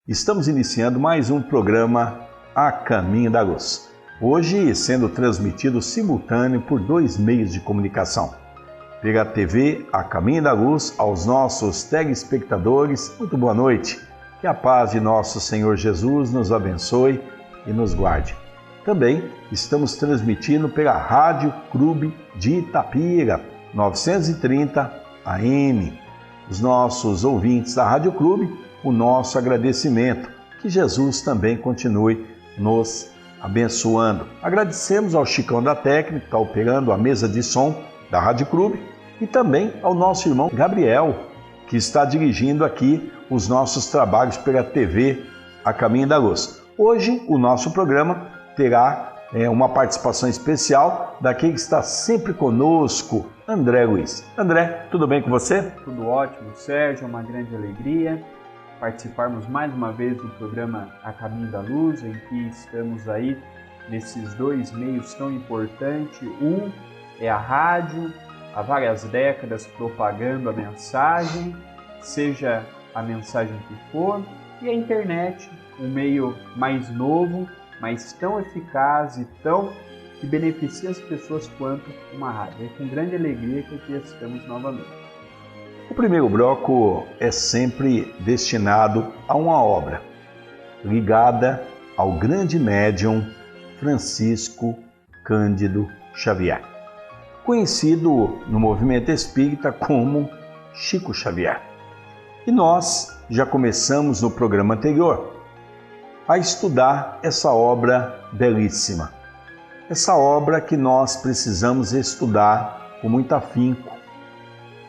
Estamos iniciando mais um programa A Caminho da Luz. Hoje sendo transmitido simultâneo por 2 meios de comunicação. Pela TV A Caminho da Luz, aos nossos telespectadores, muito boa noite. Que a paz de nosso Senhor Jesus nos abençoe e nos guarde. Também estamos transmitindo pela Rádio Clube de Itapira, 930 AM. Os nossos ouvintes da Rádio Clube, o nosso agradecimento, que Jesus também continue nos abençoando. Agradecemos ao Chicão da Técnica, que está operando a mesa de som da Rádio Clube, e também ao nosso irmão Gabriel, que está dirigindo aqui os nossos trabalhos pela TV A Caminho da Luz. Hoje o nosso programa terá uma participação especial daquele que está sempre conosco, André Luiz. André, tudo bem com você? Tudo ótimo, Sérgio, é uma grande alegria participarmos mais uma vez do programa A Caminho da Luz, em que estamos aí nesses 2 meios tão importantes. Um é a rádio, há várias décadas propagando a mensagem, seja a mensagem que for, e a internet, um meio mais novo, mas tão eficaz e que beneficia as pessoas quanto uma rádio. É com grande alegria que aqui estamos novamente. O primeiro bloco é sempre destinado a uma obra ligada ao grande médium Francisco Cândido Xavier, conhecido no movimento espírita como Chico Xavier. E nós já começamos no programa anterior a estudar essa obra belíssima, essa obra que nós precisamos estudar com muito afinco,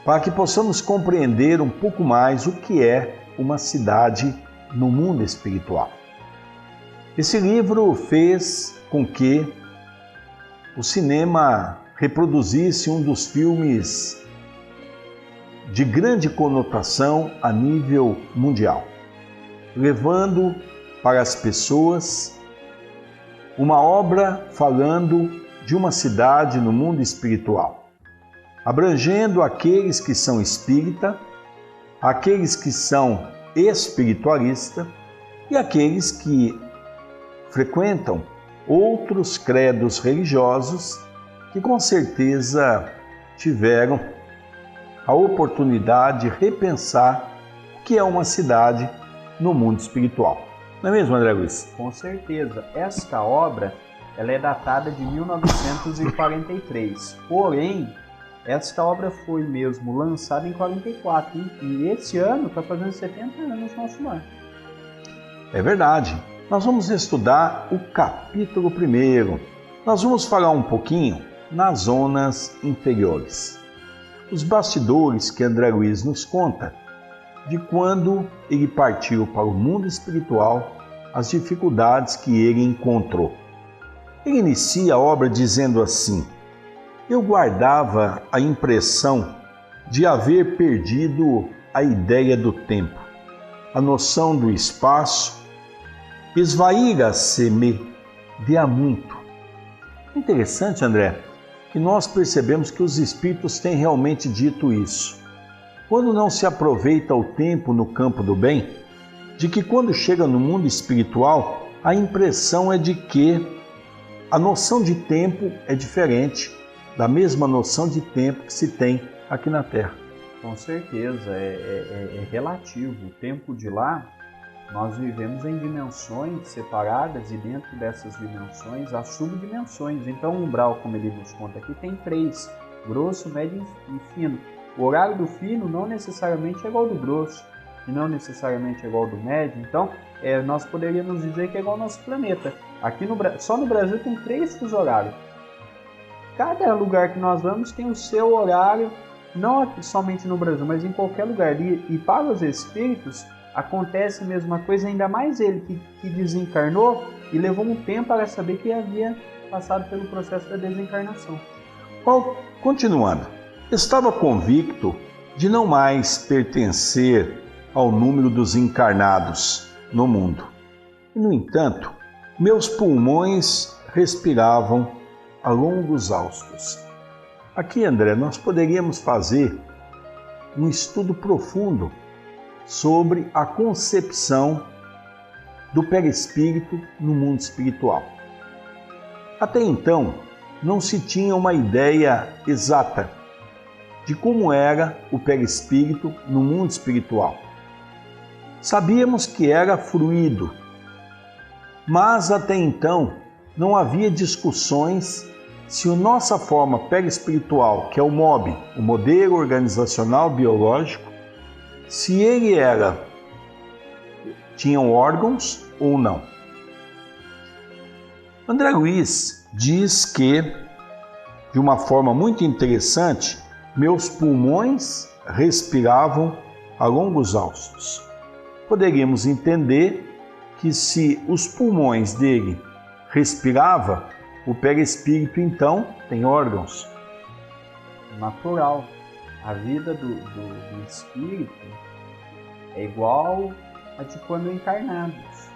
para que possamos compreender um pouco mais o que é uma cidade no mundo espiritual. Esse livro fez com que o cinema reproduzisse um dos filmes de grande conotação a nível mundial, levando para as pessoas uma obra falando de uma cidade no mundo espiritual, abrangendo aqueles que são espírita, aqueles que são espiritualistas e aqueles que frequentam outros credos religiosos que com certeza tiveram a oportunidade de repensar o que é uma cidade no mundo espiritual. Não é mesmo, André Luiz? Com certeza. Esta obra ela é datada de 1943, porém, esta obra foi mesmo lançada em 44 e esse ano está fazendo 70 anos no nosso lar. É verdade. Nós vamos estudar o capítulo 1. Nós vamos falar um pouquinho nas zonas inferiores. Os bastidores que André Luiz nos conta de quando ele partiu para o mundo espiritual, as dificuldades que ele encontrou. Ele inicia a obra dizendo assim: eu guardava a impressão de haver perdido a ideia do tempo, a noção do espaço, esvaíra-se-me de há muito. Interessante, André, que nós percebemos que os espíritos têm realmente dito isso. Quando não se aproveita o tempo no campo do bem, de que quando chega no mundo espiritual, a impressão é de que a noção de tempo é diferente da mesma noção de tempo que se tem aqui na Terra. Com certeza, é relativo. O tempo de lá, nós vivemos em dimensões separadas e dentro dessas dimensões há subdimensões. Então o umbral, como ele nos conta aqui, tem 3, grosso, médio e fino. O horário do fino não necessariamente é igual ao do grosso, e não necessariamente é igual ao do médio. Então, nós poderíamos dizer que é igual ao nosso planeta. Aqui só no Brasil tem 3 fusos horários. Cada lugar que nós vamos tem o seu horário, não somente no Brasil, mas em qualquer lugar. E para os espíritos acontece a mesma coisa, ainda mais ele que desencarnou e levou um tempo para saber que havia passado pelo processo da desencarnação. Continuando, estava convicto de não mais pertencer ao número dos encarnados no mundo. E, no entanto, meus pulmões respiravam a longos haustos. Aqui, André, nós poderíamos fazer um estudo profundo sobre a concepção do perispírito no mundo espiritual. Até então, não se tinha uma ideia exata de como era o perispírito no mundo espiritual. Sabíamos que era fluido, mas até então não havia discussões se a nossa forma perispiritual, que é o MOB, o modelo organizacional biológico, se ele tinha órgãos ou não. André Luiz diz que, de uma forma muito interessante, meus pulmões respiravam a longos haustos. Poderíamos entender que se os pulmões dele respiravam, o perispírito então tem órgãos. Natural. A vida do espírito é igual a de quando encarnados.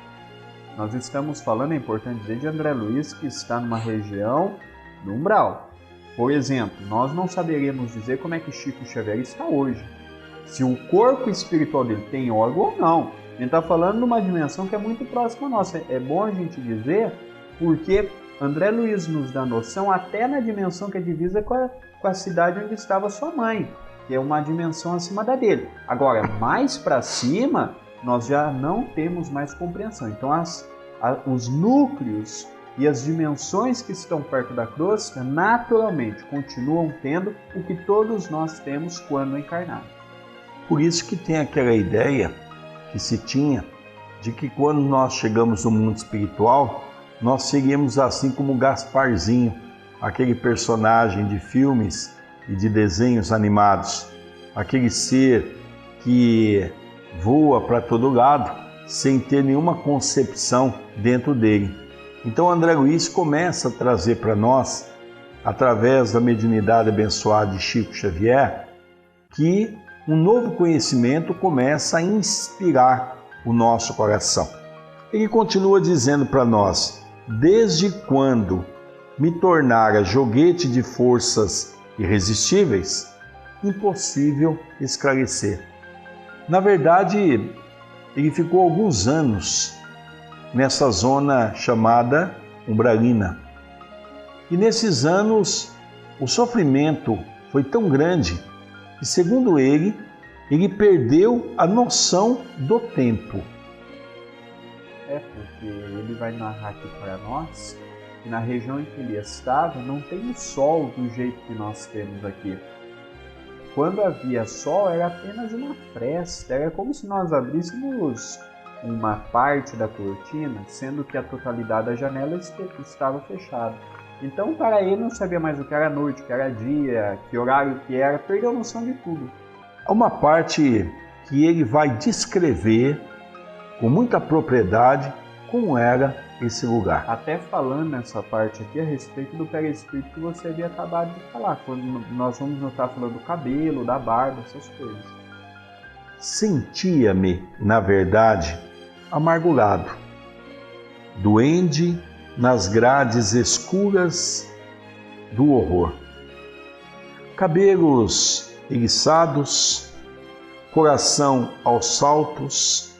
Nós estamos falando, é importante dizer, de André Luiz, que está numa região do umbral. Por exemplo, nós não saberemos dizer como é que Chico Xavier está hoje. Se o corpo espiritual dele tem órgão ou não. Ele está falando de uma dimensão que é muito próxima à nossa. É bom a gente dizer, porque André Luiz nos dá noção até na dimensão que é divisa com a cidade onde estava sua mãe, que é uma dimensão acima da dele. Agora, mais para cima, nós já não temos mais compreensão. Então, os núcleos e as dimensões que estão perto da crosta, naturalmente, continuam tendo o que todos nós temos quando encarnados. Por isso que tem aquela ideia que se tinha de que quando nós chegamos no mundo espiritual, nós seríamos assim como Gasparzinho, aquele personagem de filmes e de desenhos animados, aquele ser que voa para todo lado sem ter nenhuma concepção dentro dele. Então André Luiz começa a trazer para nós, através da mediunidade abençoada de Chico Xavier, que um novo conhecimento começa a inspirar o nosso coração. Ele continua dizendo para nós: desde quando me tornara joguete de forças irresistíveis, impossível esclarecer. Na verdade, ele ficou alguns anos nessa zona chamada umbralina. E nesses anos, o sofrimento foi tão grande que, segundo ele perdeu a noção do tempo. Porque ele vai narrar aqui para nós que na região em que ele estava não tem o sol do jeito que nós temos aqui. Quando havia sol era apenas uma fresta, era como se nós abríssemos uma parte da cortina, sendo que a totalidade da janela estava fechada. Então, para ele não sabia mais o que era noite, o que era dia, que horário que era, perdeu a noção de tudo. Há uma parte que ele vai descrever com muita propriedade como era esse lugar. Até falando nessa parte aqui a respeito do perispírito que você havia acabado de falar, quando nós vamos notar falando do cabelo, da barba, essas coisas. Sentia-me, na verdade, amargurado, duende nas grades escuras do horror. Cabelos eriçados, coração aos saltos,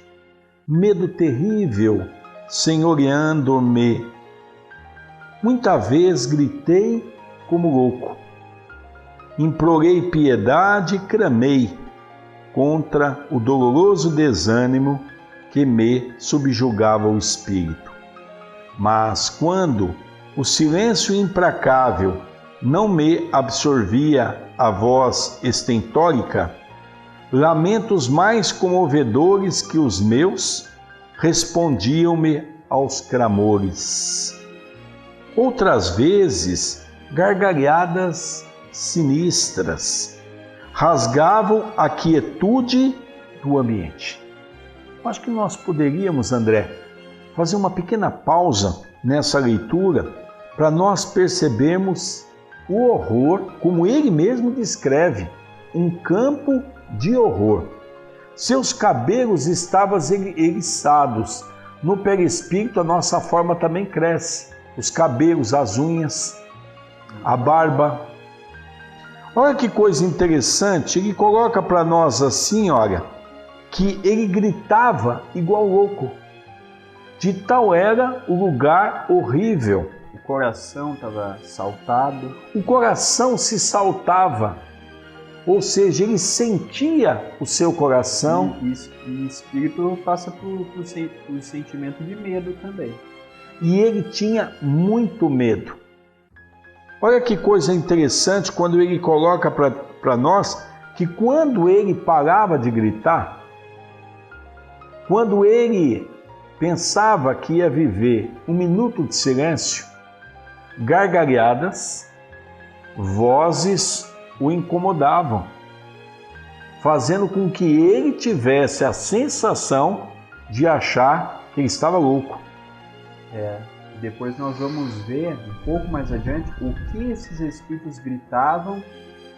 medo terrível senhoreando-me. Muita vez gritei como louco, implorei piedade e clamei contra o doloroso desânimo que me subjugava o espírito. Mas quando o silêncio implacável não me absorvia a voz estentórica, lamentos mais comovedores que os meus respondiam-me aos clamores. Outras vezes, gargalhadas sinistras rasgavam a quietude do ambiente. Acho que nós poderíamos, André, fazer uma pequena pausa nessa leitura para nós percebermos o horror, como ele mesmo descreve, um campo de horror. Seus cabelos estavam eriçados. No perispírito, a nossa forma também cresce. Os cabelos, as unhas, a barba. Olha que coisa interessante, ele coloca para nós assim, olha, que ele gritava igual louco. De tal era o lugar horrível. O coração estava saltado. O coração se saltava, ou seja, ele sentia o seu coração. E espírito passa por sentimento de medo também. E ele tinha muito medo. Olha que coisa interessante quando ele coloca para nós que quando ele parava de gritar, quando ele pensava que ia viver um minuto de silêncio, gargalhadas, vozes o incomodavam, fazendo com que ele tivesse a sensação de achar que ele estava louco. Depois nós vamos ver um pouco mais adiante o que esses espíritos gritavam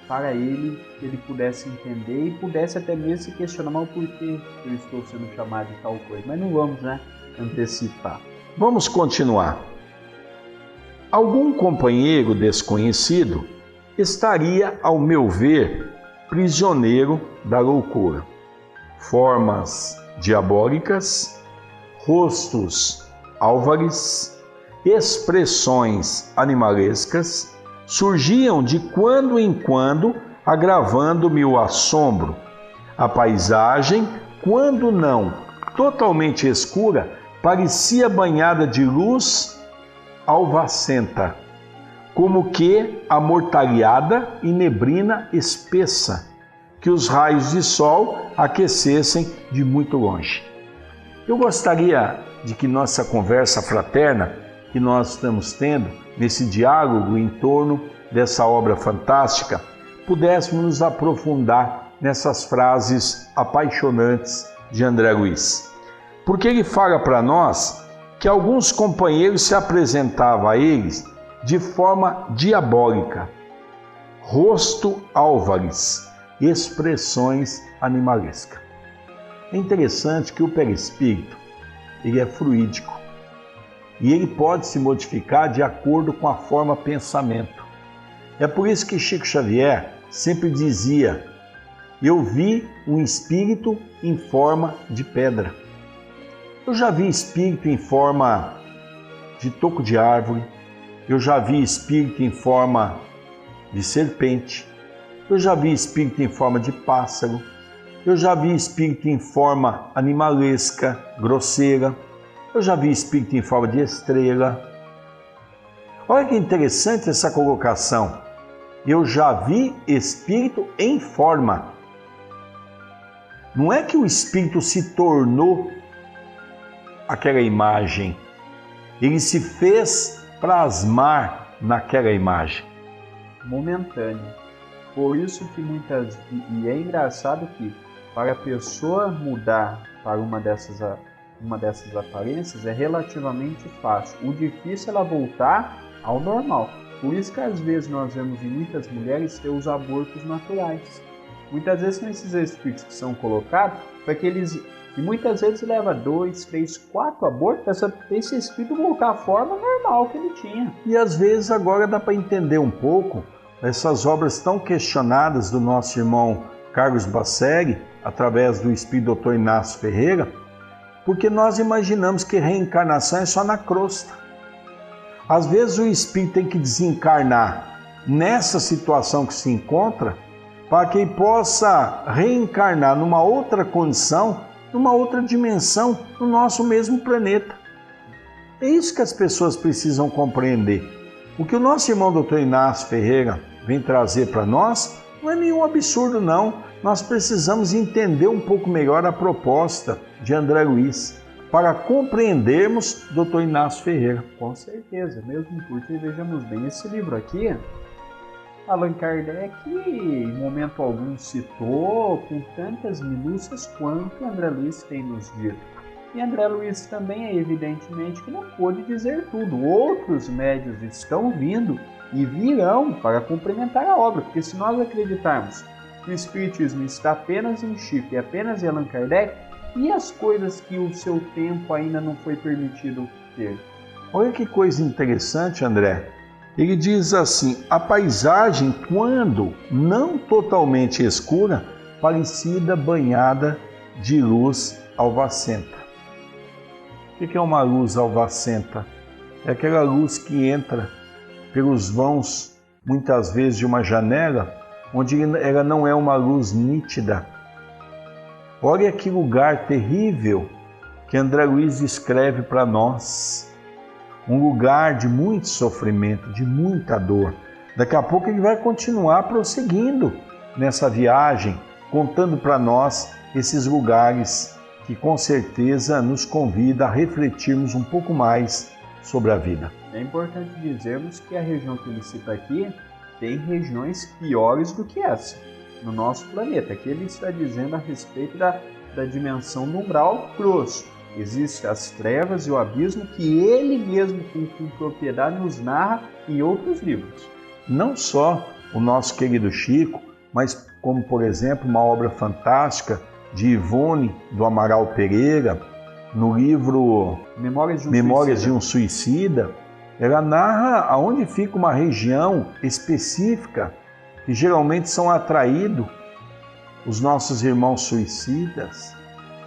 para ele, que ele pudesse entender e pudesse até mesmo se questionar, mas por que eu estou sendo chamado de tal coisa? Mas não vamos, antecipar. Vamos continuar. Algum companheiro desconhecido estaria, ao meu ver, prisioneiro da loucura. Formas diabólicas, rostos álvares, expressões animalescas surgiam de quando em quando, agravando-me o assombro. A paisagem, quando não totalmente escura, parecia banhada de luz alvacenta, como que amortalhada e neblina espessa, que os raios de sol aquecessem de muito longe. Eu gostaria de que nossa conversa fraterna, que nós estamos tendo, nesse diálogo em torno dessa obra fantástica, pudéssemos nos aprofundar nessas frases apaixonantes de André Luiz. Porque ele fala para nós que alguns companheiros se apresentavam a eles de forma diabólica, rosto álvares, expressões animalescas. É interessante que o perispírito, ele é fluídico e ele pode se modificar de acordo com a forma pensamento. É por isso que Chico Xavier sempre dizia: eu vi um espírito em forma de pedra. Eu já vi espírito em forma de toco de árvore, eu já vi espírito em forma de serpente, eu já vi espírito em forma de pássaro, eu já vi espírito em forma animalesca, grosseira, eu já vi espírito em forma de estrela. Olha que interessante essa colocação. Eu já vi espírito em forma. Não é que o espírito se tornou aquela imagem. Ele se fez plasmar naquela imagem. Momentâneo. Por isso que e é engraçado que para a pessoa mudar para uma dessas aparências é relativamente fácil. O difícil é ela voltar ao normal. Por isso que às vezes nós vemos em muitas mulheres ter os abortos naturais. Muitas vezes são esses espíritos que são colocados para que eles... E muitas vezes leva 2, 3, 4 abortos para esse espírito voltar à forma normal que ele tinha. E às vezes agora dá para entender um pouco essas obras tão questionadas do nosso irmão Carlos Basseri, através do espírito Dr. Inácio Ferreira, porque nós imaginamos que reencarnação é só na crosta. Às vezes o espírito tem que desencarnar nessa situação que se encontra para que ele possa reencarnar numa outra condição, numa outra dimensão, no nosso mesmo planeta. É isso que as pessoas precisam compreender. O que o nosso irmão Dr. Inácio Ferreira vem trazer para nós não é nenhum absurdo, não. Nós precisamos entender um pouco melhor a proposta de André Luiz para compreendermos Dr. Inácio Ferreira. Com certeza, mesmo porque, vejamos bem, esse livro aqui, Allan Kardec, em momento algum, citou com tantas minúcias quanto André Luiz tem nos dito. E André Luiz também é evidentemente que não pôde dizer tudo. Outros médios estão vindo e virão para complementar a obra, porque se nós acreditarmos que o Espiritismo está apenas em Chico e apenas em Allan Kardec, e as coisas que o seu tempo ainda não foi permitido ter? Olha que coisa interessante, André. Ele diz assim: a paisagem, quando não totalmente escura, parecida banhada de luz alvacenta. O que é uma luz alvacenta? É aquela luz que entra pelos vãos, muitas vezes, de uma janela, onde ela não é uma luz nítida. Olha que lugar terrível que André Luiz descreve para nós. Um lugar de muito sofrimento, de muita dor. Daqui a pouco ele vai continuar prosseguindo nessa viagem, contando para nós esses lugares que com certeza nos convida a refletirmos um pouco mais sobre a vida. É importante dizermos que a região que ele cita aqui tem regiões piores do que essa no nosso planeta. Aqui ele está dizendo a respeito da dimensão do umbral cruz. Existem as trevas e o abismo que ele mesmo com propriedade nos narra em outros livros. Não só o nosso querido Chico, mas como, por exemplo, uma obra fantástica de Ivone do Amaral Pereira, no livro Memórias de um Suicida, ela narra aonde fica uma região específica que geralmente são atraídos os nossos irmãos suicidas,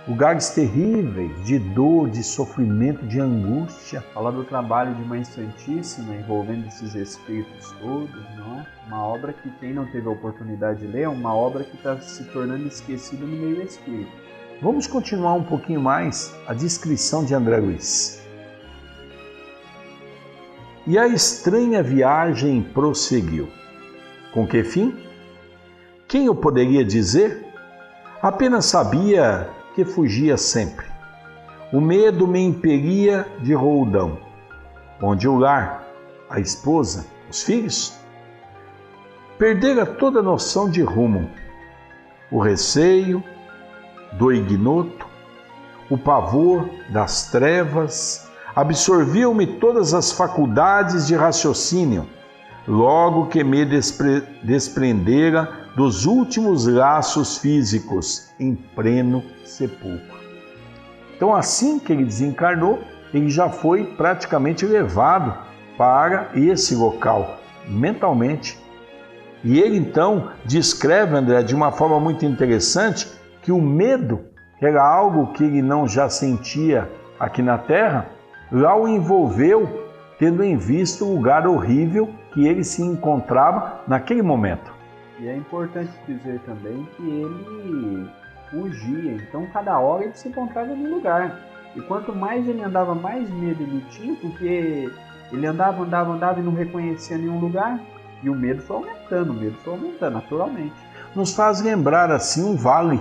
lugares terríveis de dor, de sofrimento, de angústia. Fala do trabalho de Mãe Santíssima envolvendo esses espíritos todos, não é? Uma obra que quem não teve a oportunidade de ler é uma obra que está se tornando esquecida no meio espírita. Vamos continuar um pouquinho mais a descrição de André Luiz. E a estranha viagem prosseguiu. Com que fim? Quem o poderia dizer? Apenas sabia que fugia sempre. O medo me impelia de roldão. Onde o lar, a esposa, os filhos? Perdera toda a noção de rumo. O receio do ignoto, o pavor das trevas, absorviam-me todas as faculdades de raciocínio, logo que me desprendera dos últimos laços físicos em pleno sepulcro. Então, assim que ele desencarnou, ele já foi praticamente levado para esse local, mentalmente. E ele, então, descreve, André, de uma forma muito interessante, que o medo, que era algo que ele não já sentia aqui na Terra, lá o envolveu, tendo em vista o lugar horrível que ele se encontrava naquele momento. E é importante dizer também que ele fugia, então cada hora ele se encontrava num lugar. E quanto mais ele andava, mais medo ele tinha, porque ele andava e não reconhecia nenhum lugar. E o medo foi aumentando naturalmente. Nos faz lembrar assim um vale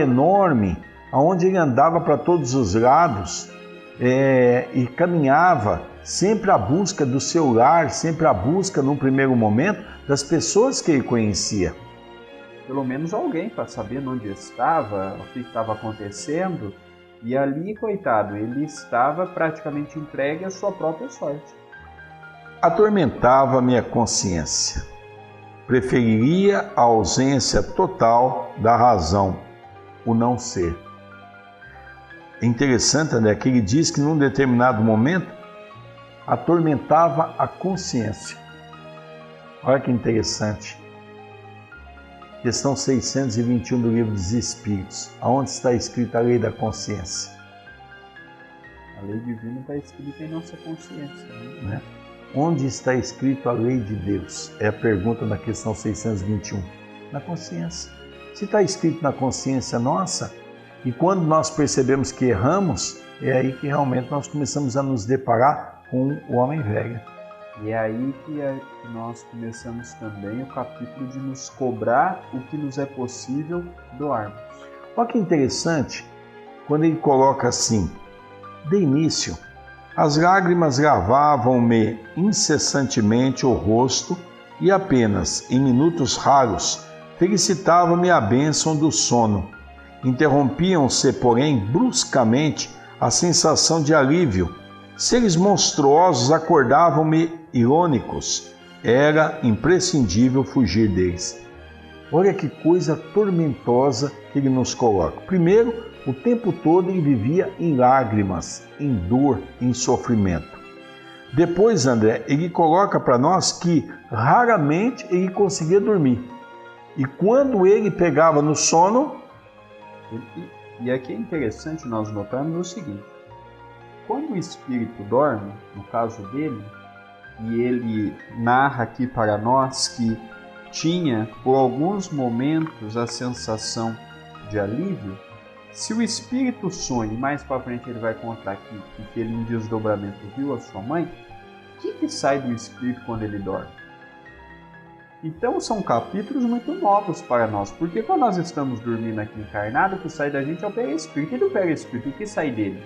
enorme, onde ele andava para todos os lados e caminhava sempre à busca do seu lar, sempre à busca, num primeiro momento, das pessoas que ele conhecia. Pelo menos alguém para saber onde estava, o que estava acontecendo. E ali, coitado, ele estava praticamente entregue à sua própria sorte. Atormentava minha consciência. Preferiria a ausência total da razão, o não ser. É interessante, André, que ele diz que num determinado momento atormentava a consciência. Olha que interessante. Questão 621 do Livro dos Espíritos. Aonde está escrita a lei da consciência? A lei divina está escrita em nossa consciência, né? Onde está escrito a lei de Deus? É a pergunta da questão 621. Na consciência. Se está escrito na consciência nossa, e quando nós percebemos que erramos, é aí que realmente nós começamos a nos deparar com o homem velho. E é aí que nós começamos também o capítulo de nos cobrar o que nos é possível doarmos. Olha que interessante, quando ele coloca assim, de início, as lágrimas lavavam-me incessantemente o rosto e apenas, em minutos raros, felicitava-me a bênção do sono. Interrompiam-se, porém, bruscamente a sensação de alívio. Seres monstruosos acordavam-me irônicos. Era imprescindível fugir deles. Olha que coisa tormentosa que ele nos coloca. Primeiro, o tempo todo ele vivia em lágrimas, em dor, em sofrimento. Depois, André, ele coloca para nós que raramente ele conseguia dormir. E quando ele pegava no sono... E aqui é interessante nós notarmos o seguinte, quando o espírito dorme, no caso dele, e ele narra aqui para nós que tinha por alguns momentos a sensação de alívio, se o espírito sonha, e mais para frente ele vai contar que ele em desdobramento viu a sua mãe, o que sai do espírito quando ele dorme? Então são capítulos muito novos para nós, porque quando nós estamos dormindo aqui encarnado, o que sai da gente é o perispírito, e do perispírito o que sai dele?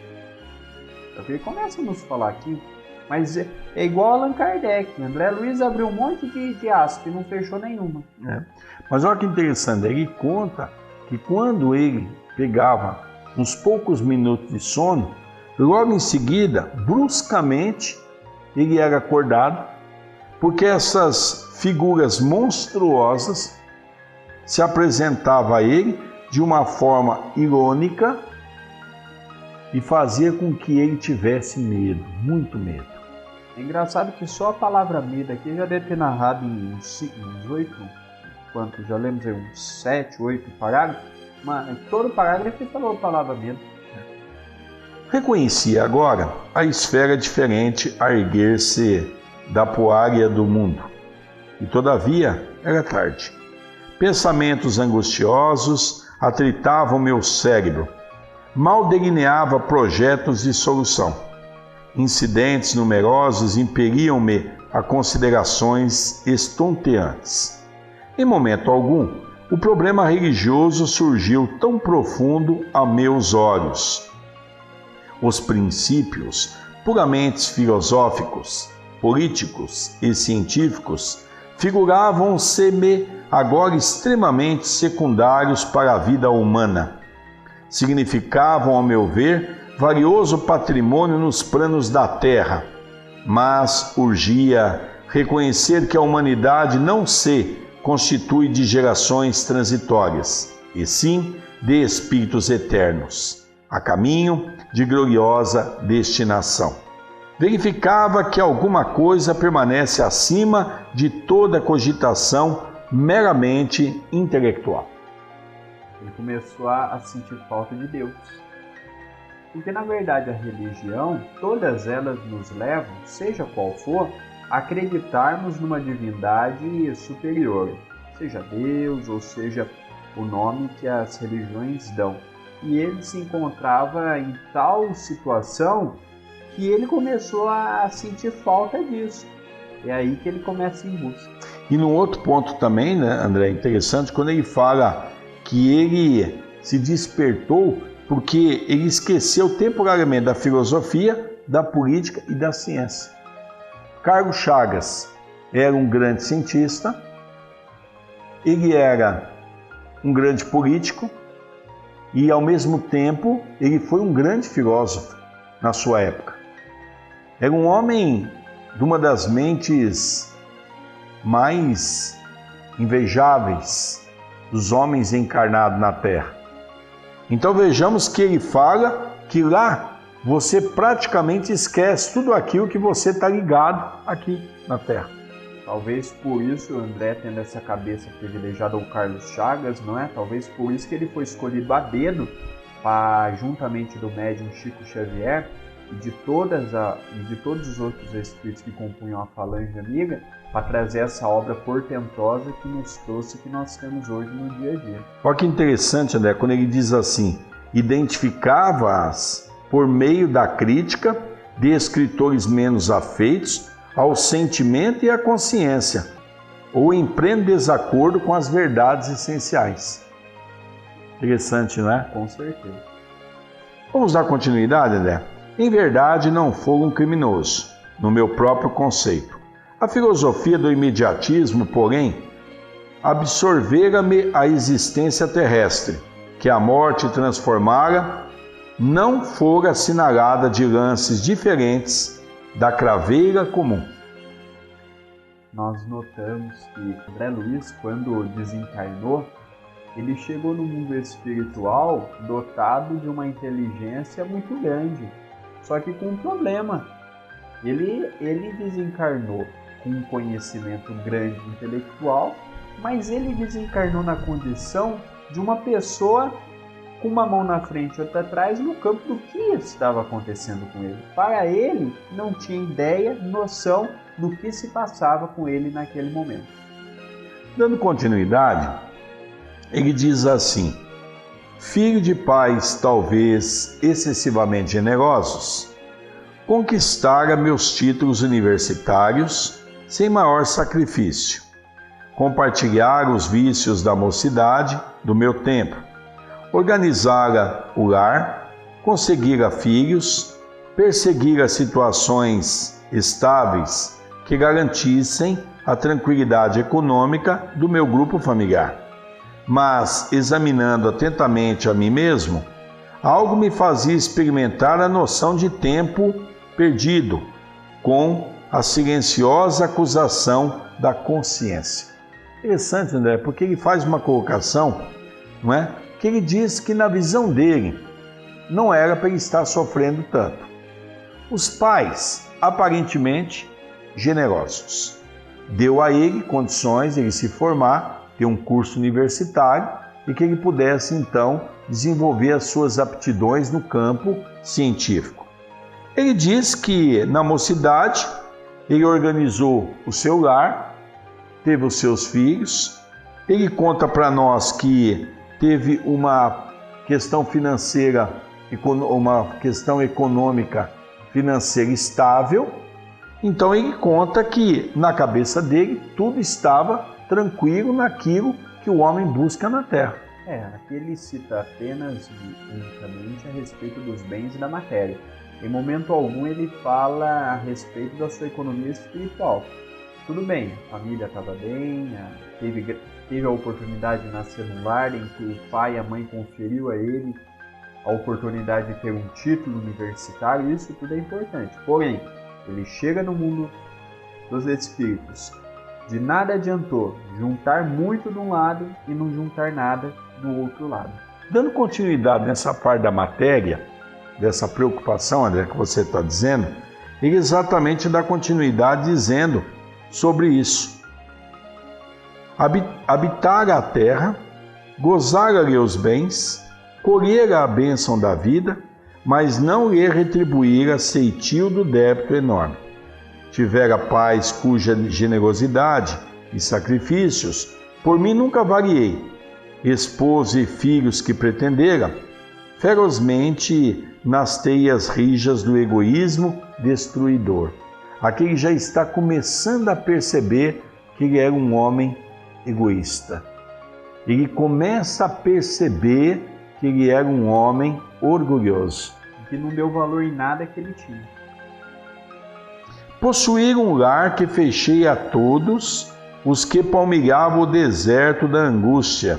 Então ele começa a nos falar aqui, mas é igual Allan Kardec, André Luiz abriu um monte de aspas e não fechou nenhuma. Mas olha que interessante, ele conta que quando ele pegava uns poucos minutos de sono, logo em seguida, bruscamente, ele era acordado, porque essas figuras monstruosas se apresentavam a ele de uma forma irônica e fazia com que ele tivesse medo, muito medo. É engraçado que só a palavra medo aqui já deve ter narrado em uns 8, quanto? Já lemos aí uns 7, 8 parágrafos, mas todo parágrafo ele falou a palavra medo. Reconhecia agora a esfera diferente a erguer-se da poária do mundo. E todavia era tarde. Pensamentos angustiosos atritavam meu cérebro. Mal delineava projetos de solução. Incidentes numerosos impeliam-me a considerações estonteantes. Em momento algum, o problema religioso surgiu tão profundo a meus olhos. Os princípios puramente filosóficos, políticos e científicos figuravam-se-me agora extremamente secundários para a vida humana. Significavam, ao meu ver, valioso patrimônio nos planos da terra, mas urgia reconhecer que a humanidade não se constitui de gerações transitórias, e sim de espíritos eternos, a caminho de gloriosa destinação. Verificava que alguma coisa permanece acima de toda cogitação meramente intelectual. Ele começou a sentir falta de Deus. Porque, na verdade, a religião, todas elas nos levam, seja qual for, a acreditarmos numa divindade superior, seja Deus ou seja o nome que as religiões dão. E ele se encontrava em tal situação que ele começou a sentir falta disso. É aí que ele começa em busca. E num outro ponto também, né, André, interessante, quando ele fala que ele se despertou porque ele esqueceu temporariamente da filosofia, da política e da ciência. Carlos Chagas era um grande cientista, ele era um grande político e, ao mesmo tempo, ele foi um grande filósofo na sua época. Era um homem de uma das mentes mais invejáveis dos homens encarnados na Terra. Então vejamos que ele fala que lá você praticamente esquece tudo aquilo que você está ligado aqui na Terra. Talvez por isso o André, tendo essa cabeça privilegiada ao Carlos Chagas, não é? Talvez por isso que ele foi escolhido a dedo, juntamente do médium Chico Xavier e de todos os outros espíritos que compunham a Falange Amiga, para trazer essa obra portentosa que nos trouxe, que nós temos hoje no dia a dia. Olha que interessante, André, quando ele diz assim: identificava-as por meio da crítica de escritores menos afeitos ao sentimento e à consciência, ou em pleno desacordo com as verdades essenciais. Interessante, não é? Com certeza. Vamos dar continuidade, André? Em verdade, não foram criminoso, no meu próprio conceito. A filosofia do imediatismo, porém, absorvera-me a existência terrestre, que a morte transformara, não fora assinalada de lances diferentes da craveira comum. Nós notamos que André Luiz, quando desencarnou, ele chegou no mundo espiritual dotado de uma inteligência muito grande, só que com um problema. Ele desencarnou com um conhecimento grande intelectual, mas ele desencarnou na condição de uma pessoa com uma mão na frente e outra atrás, no campo do que estava acontecendo com ele. Para ele, não tinha ideia, noção do que se passava com ele naquele momento. Dando continuidade, ele diz assim: filho de pais talvez excessivamente generosos, conquistara meus títulos universitários sem maior sacrifício, compartilhara os vícios da mocidade do meu tempo, organizara o lar, conseguira filhos, perseguira situações estáveis que garantissem a tranquilidade econômica do meu grupo familiar. Mas, examinando atentamente a mim mesmo, algo me fazia experimentar a noção de tempo perdido, com a silenciosa acusação da consciência. Interessante, André, porque ele faz uma colocação, não é? Que ele diz que na visão dele não era para ele estar sofrendo tanto. Os pais, aparentemente generosos, deu a ele condições de ele se formar, ter um curso universitário e que ele pudesse então desenvolver as suas aptidões no campo científico. Ele diz que na mocidade ele organizou o seu lar, teve os seus filhos. Ele conta para nós que teve uma questão financeira, uma questão econômica financeira estável. Então ele conta que na cabeça dele tudo estava tranquilo naquilo que o homem busca na terra. Aqui ele cita apenas unicamente a respeito dos bens e da matéria. Em momento algum ele fala a respeito da sua economia espiritual. Tudo bem, a família estava bem, teve a oportunidade de nascer num lar em que o pai e a mãe conferiu a ele a oportunidade de ter um título universitário, isso tudo é importante. Porém, ele chega no mundo dos espíritos. De nada adiantou juntar muito de um lado e não juntar nada do outro lado. Dando continuidade nessa parte da matéria, dessa preocupação, André, que você está dizendo, ele exatamente dá continuidade dizendo sobre isso. Habitara a terra, gozara-lhe os bens, colhera a bênção da vida, mas não lhe retribuíra ceitil do débito enorme. Tivera pais cuja generosidade e sacrifícios por mim nunca variei, esposa e filhos que pretendera, ferozmente nas teias rijas do egoísmo destruidor. Aqui ele já está começando a perceber que ele era um homem egoísta. Ele começa a perceber que ele era um homem orgulhoso. Que não deu valor em nada que ele tinha. Possuir um lar que fechei a todos os que palmilhavam o deserto da angústia.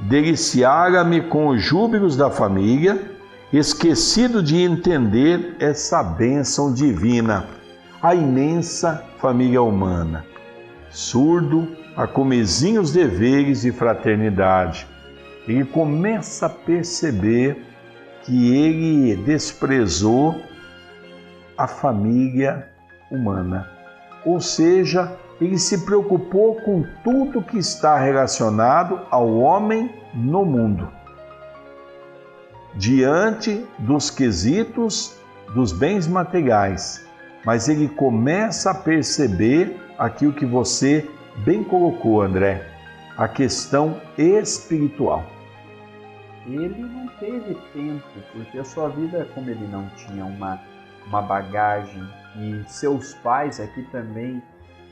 Deliciara-me com os júbilos da família, esquecido de entender essa bênção divina, a imensa família humana. Surdo a comezinhos deveres de fraternidade. Ele começa a perceber que ele desprezou a família humana. Ou seja, ele se preocupou com tudo que está relacionado ao homem no mundo. Diante dos quesitos dos bens materiais, mas ele começa a perceber aquilo que você bem colocou, André, a questão espiritual. Ele não teve tempo, porque a sua vida, como ele não tinha uma bagagem, e seus pais, aqui também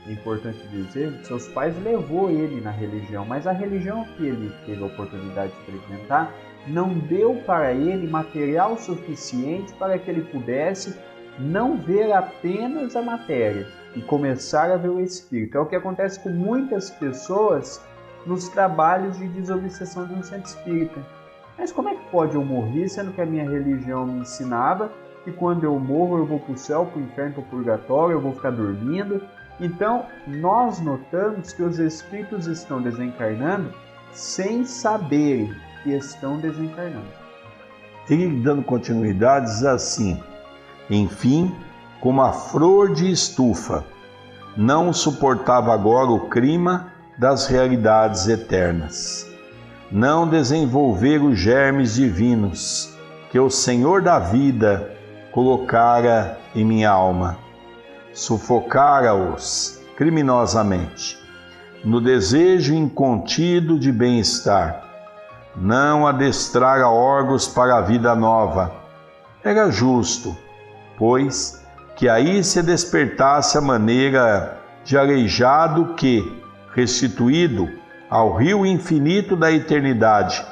é importante dizer, seus pais levou ele na religião, mas a religião que ele teve a oportunidade de frequentar não deu para ele material suficiente para que ele pudesse não ver apenas a matéria e começar a ver o espírito. É o que acontece com muitas pessoas nos trabalhos de desobsessão de um centro espírita. Mas como é que pode eu morrer, sendo que a minha religião me ensinava que quando eu morro eu vou para o céu, para o inferno, para o purgatório, eu vou ficar dormindo? Então, nós notamos que os espíritos estão desencarnando sem saberem que estão desencarnando. Ele, dando continuidade, diz assim: enfim, como a flor de estufa, não suportava agora o clima das realidades eternas. não desenvolver os germes divinos que o Senhor da vida colocara em minha alma. Sufocara-os criminosamente, no desejo incontido de bem-estar. Não adestrara órgãos para a vida nova. Era justo, pois, que aí se despertasse a maneira de aleijado que, restituído ao rio infinito da eternidade,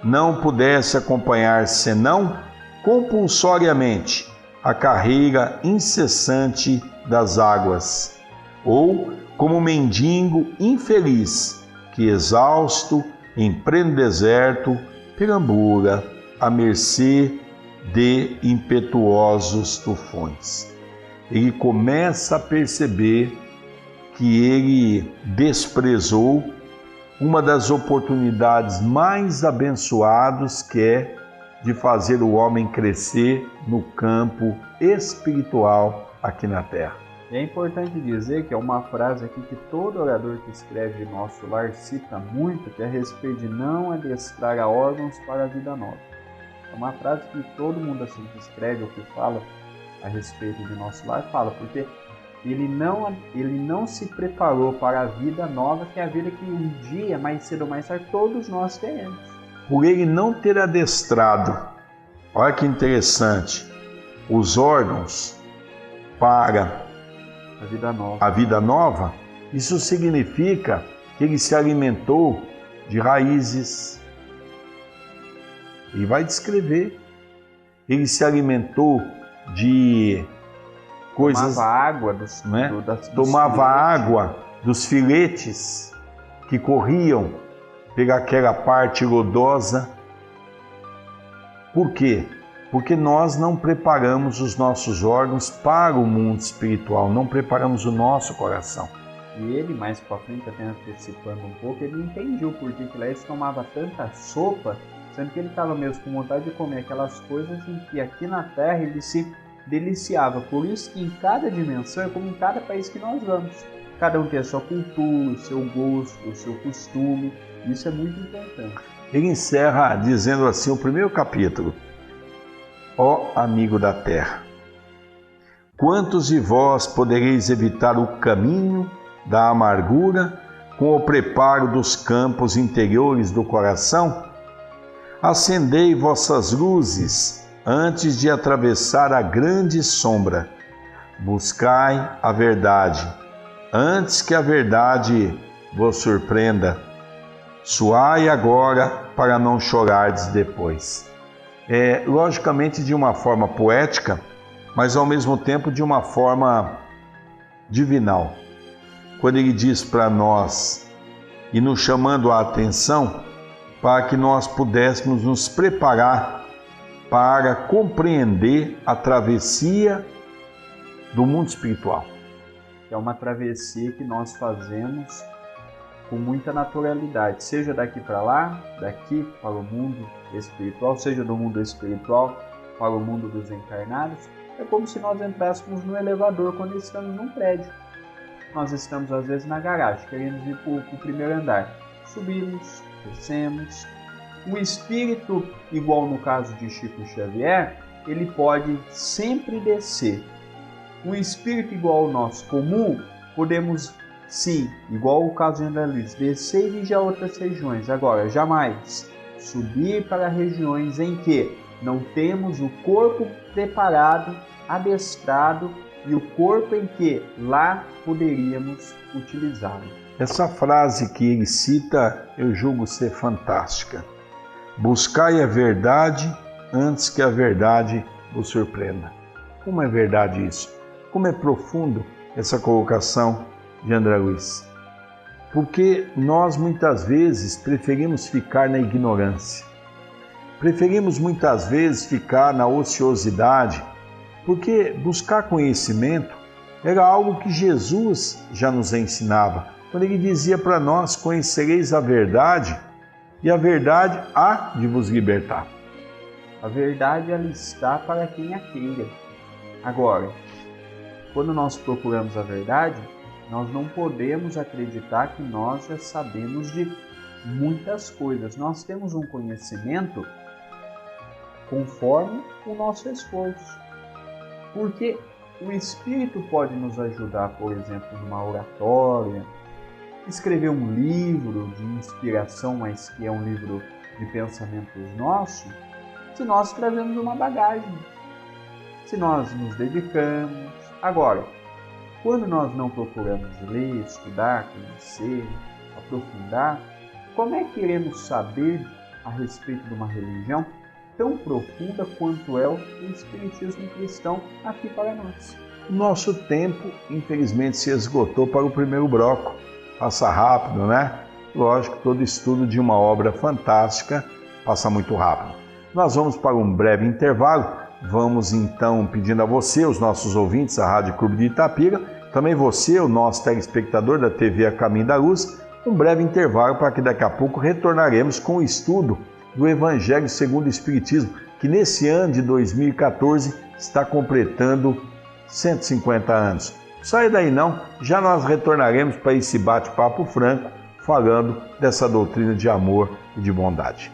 não pudesse acompanhar senão compulsoriamente a carreira incessante das águas, ou como mendigo infeliz que, exausto, em pleno deserto, perambula à mercê de impetuosos tufões. Ele começa a perceber que ele desprezou uma das oportunidades mais abençoadas, que é de fazer o homem crescer no campo espiritual aqui na terra. E é importante dizer que é uma frase aqui que todo orador que escreve Nosso Lar cita muito, que é a respeito de não adestrar a órgãos para a vida nova. É uma frase que todo mundo assim que escreve ou que fala a respeito de Nosso Lar fala, porque ele não se preparou para a vida nova, que é a vida que um dia, mais cedo ou mais tarde, todos nós teremos. Por ele não ter adestrado, olha que interessante, os órgãos para a vida nova, isso significa que ele se alimentou de raízes. Ele vai descrever. Ele se alimentou de coisas... Tomava água dos Tomava água dos filetes que corriam pelaquela parte lodosa. Por quê? Porque nós não preparamos os nossos órgãos para o mundo espiritual, não preparamos o nosso coração. E ele, mais para frente, até antecipando um pouco, ele entendia o porquê que lá ele tomava tanta sopa, sendo que ele estava mesmo com vontade de comer aquelas coisas em que aqui na Terra ele se deliciava. Por isso que em cada dimensão é como em cada país que nós vamos. Cada um tem a sua cultura, o seu gosto, o seu costume. Isso é muito importante. Ele encerra dizendo assim, o primeiro capítulo: ó amigo da terra, quantos de vós podereis evitar o caminho da amargura com o preparo dos campos interiores do coração? Acendei vossas luzes antes de atravessar a grande sombra. Buscai a verdade, antes que a verdade vos surpreenda. Suai agora para não chorardes depois. Logicamente de uma forma poética, mas ao mesmo tempo de uma forma divinal. Quando ele diz para nós, e nos chamando a atenção, para que nós pudéssemos nos preparar para compreender a travessia do mundo espiritual. É uma travessia que nós fazemos com muita naturalidade, seja daqui para lá, daqui para o mundo espiritual, seja do mundo espiritual para o mundo dos encarnados. É como se nós entrássemos no elevador quando estamos num prédio. Nós estamos às vezes na garagem, queremos ir para o primeiro andar. Subimos, descemos. O espírito, igual no caso de Chico Xavier, ele pode sempre descer. O espírito igual ao nosso comum, podemos sim, igual o caso de André Luiz, descer e vigiar outras regiões. Agora, jamais subir para regiões em que não temos o corpo preparado, adestrado e o corpo em que lá poderíamos utilizá-lo. Essa frase que ele cita, eu julgo ser fantástica. Buscai a verdade antes que a verdade vos surpreenda. Como é verdade isso? Como é profundo essa colocação de André Luiz? Porque nós muitas vezes preferimos ficar na ignorância. Preferimos muitas vezes ficar na ociosidade, porque buscar conhecimento era algo que Jesus já nos ensinava. Quando ele dizia para nós, conhecereis a verdade, e a verdade há de vos libertar. A verdade ela está para quem a queira. Agora, quando nós procuramos a verdade, nós não podemos acreditar que nós já sabemos de muitas coisas. Nós temos um conhecimento conforme o nosso esforço. Porque o Espírito pode nos ajudar, por exemplo, numa oratória, escrever um livro de inspiração, mas que é um livro de pensamentos nosso, se nós trazemos uma bagagem, se nós nos dedicamos. Agora, quando nós não procuramos ler, estudar, conhecer, aprofundar, como é que iremos saber a respeito de uma religião tão profunda quanto é o Espiritismo cristão aqui para nós? Nosso tempo, infelizmente, se esgotou para o primeiro bloco. Passa rápido, né? Lógico, todo estudo de uma obra fantástica passa muito rápido. Nós vamos para um breve intervalo. Vamos então pedindo a você, os nossos ouvintes da Rádio Clube de Itapira, também você, o nosso telespectador da TV A Caminho da Luz, um breve intervalo para que daqui a pouco retornaremos com o estudo do Evangelho segundo o Espiritismo, que nesse ano de 2014 está completando 150 anos. Sai daí não, já nós retornaremos para esse bate-papo franco, falando dessa doutrina de amor e de bondade.